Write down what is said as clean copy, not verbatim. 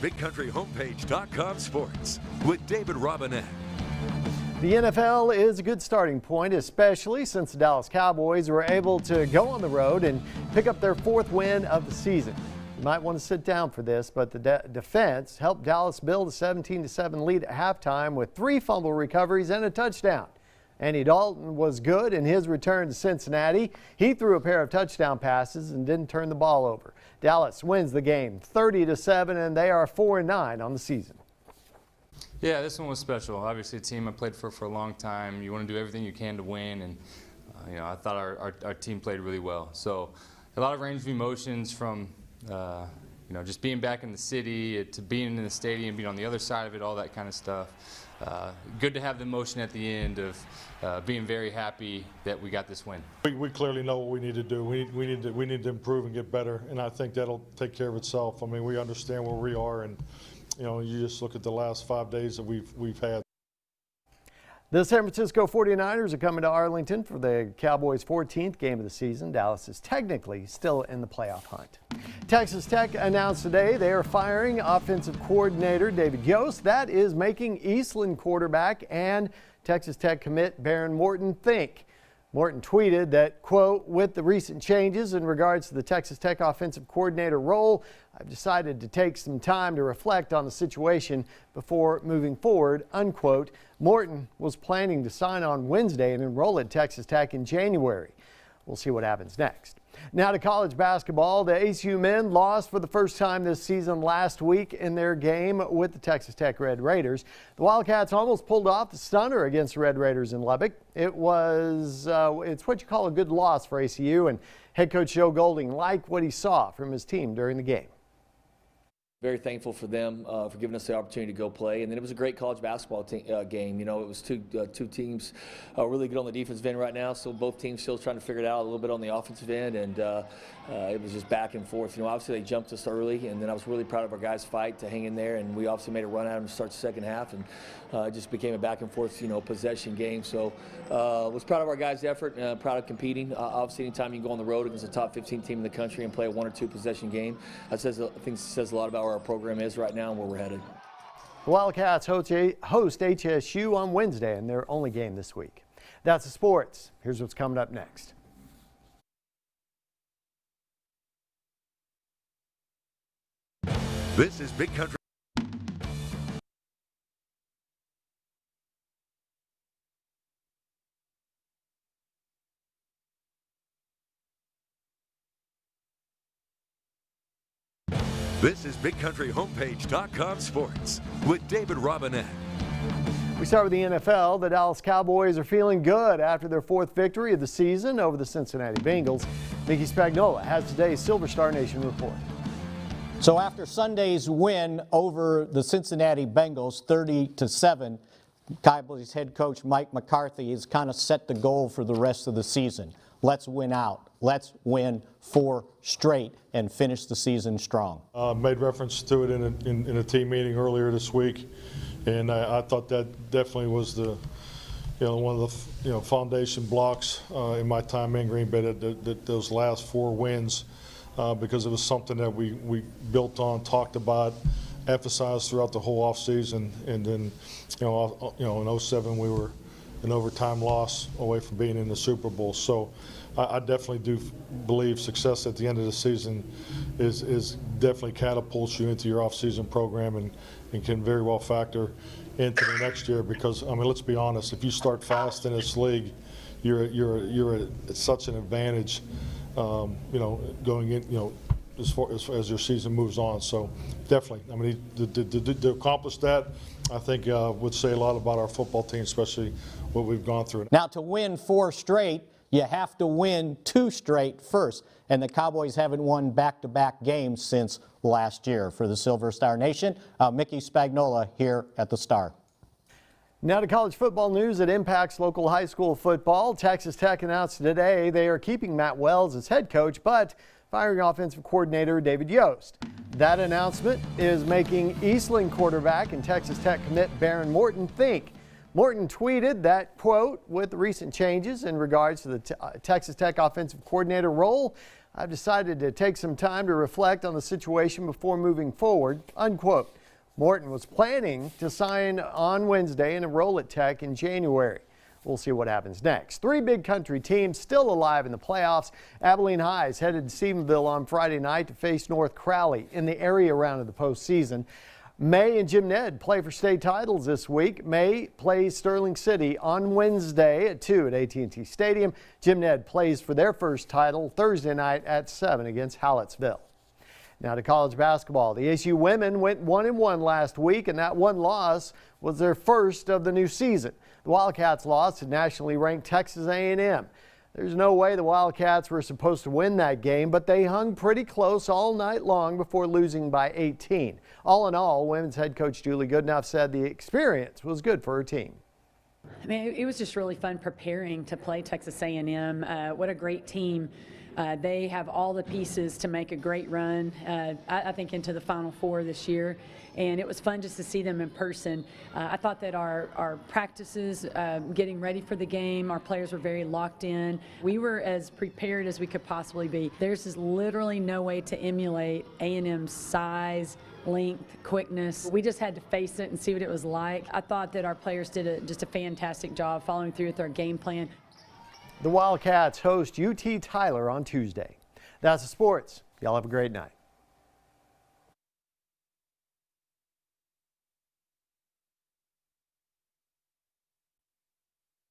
BigCountryHomepage.com Sports with David Robinette. The NFL is a good starting point, especially since the Dallas Cowboys were able to go on the road and pick up their 4th win of the season. You might want to sit down for this, but the defense helped Dallas build a 17-7 lead at halftime with 3 fumble recoveries and a touchdown. Andy Dalton was good in his return to Cincinnati. He threw a pair of touchdown passes and didn't turn the ball over. Dallas wins the game 30-7, and they are 4-9 on the season. Yeah, this one was special. Obviously, a team I played for a long time. You want to do everything you can to win, and I thought our team played really well. So a lot of range of emotions from just being back in the city to being in the stadium, being on the other side of it, all that kind of stuff. Good to have the emotion at the end of being very happy that we got this win. We clearly know what we need to do. We need to improve and get better, and I think that'll take care of itself. I mean, we understand where we are, and you just look at the last 5 days that we've had. The San Francisco 49ers are coming to Arlington for the Cowboys' 14th game of the season. Dallas is technically still in the playoff hunt. Texas Tech announced today they are firing offensive coordinator David Yost. That is making Eastland quarterback and Texas Tech commit BEHREN Morton think. Morton tweeted that, quote, with the recent changes in regards to the Texas Tech offensive coordinator role, I've decided to take some time to reflect on the situation before moving forward, unquote. Morton was planning to sign on Wednesday and enroll at Texas Tech in January. We'll see what happens next. Now to college basketball. The ASU men lost for the first time this season last week in their game with the Texas Tech Red Raiders. The Wildcats almost pulled off the stunner against the Red Raiders in Lubbock. It's what you call a good loss for ASU, and head coach Joe Golding liked what he saw from his team during the game. Very thankful for them for giving us the opportunity to go play, and then it was a great college basketball game. It was two teams really good on the defensive end right now, so both teams still trying to figure it out a little bit on the offensive end, and it was just back and forth. Obviously they jumped us early, and then I was really proud of our guys' fight to hang in there, and we obviously made a run at them to start the second half, and it just became a back and forth possession game. So was proud of our guys' effort, proud of competing. Obviously anytime you can go on the road against a top 15 team in the country and play a 1 or 2 possession game, I think it says a lot about where our program is right now and where we're headed. The Wildcats host HSU on Wednesday in their only game this week. That's the sports. Here's what's coming up next. This is Big Country. This is BigCountryHomepage.com Sports with David Robinette. We start with the NFL. The Dallas Cowboys are feeling good after their 4th victory of the season over the Cincinnati Bengals. Mickey Spagnola has today's Silver Star Nation report. So after Sunday's win over the Cincinnati Bengals 30-7, Cowboys head coach Mike McCarthy has kind of set the goal for the rest of the season. Let's win out. Let's win 4 straight and finish the season strong. Made reference to it in a team meeting earlier this week, and I thought that definitely was the one of the foundation blocks in my time in Green Bay. Those last 4 wins, because it was something that we built on, talked about, emphasized throughout the whole offseason, and then in 07 we were an overtime loss away from being in the Super Bowl. So I definitely do believe success at the end of the season is definitely catapults you into your off-season program and can very well factor into the next year, because let's be honest, if you start fast in this league, you're at such an advantage going in as far as your season moves on. So definitely, to accomplish that, I think would say a lot about our football team, especially what we've gone through. Now to win 4 straight, you have to win 2 straight first, and the Cowboys haven't won back-to-back games since last year. For the Silver Star Nation, Mickey Spagnola here at the Star. Now to college football news that impacts local high school football. Texas Tech announced today they are keeping Matt Wells as head coach, but firing offensive coordinator David Yost. That announcement is making Eastland quarterback and Texas Tech commit BEHREN Morton think. Morton tweeted that, quote, with the recent changes in regards to the Texas Tech offensive coordinator role, "I've decided to take some time to reflect on the situation before moving forward," unquote. Morton was planning to sign on Wednesday and enroll at Tech in January. We'll see what happens next. 3 big country teams still alive in the playoffs. Abilene High is headed to Stephenville on Friday night to face North Crowley in the area round of the postseason. May and Jim Ned play for state titles this week. May plays Sterling City on Wednesday at 2 at AT&T Stadium. Jim Ned plays for their first title Thursday night at 7 against Hallettsville. Now to college basketball. The ASU women went 1-1 last week, and that one loss was their first of the new season. The Wildcats lost to nationally ranked Texas A&M. There's no way the Wildcats were supposed to win that game, but they hung pretty close all night long before losing by 18. All in all, women's head coach Julie Goodenough said the experience was good for her team. I mean, it was just really fun preparing to play Texas A&M. What a great team. They have all the pieces to make a great run, I think, into the Final Four this year. And it was fun just to see them in person. I thought that our practices, getting ready for the game, our players were very locked in. We were as prepared as we could possibly be. There's just literally no way to emulate A&M's size, length, quickness. We just had to face it and see what it was like. I thought that our players did just a fantastic job following through with our game plan. The Wildcats host UT Tyler on Tuesday. That's the sports. Y'all have a great night.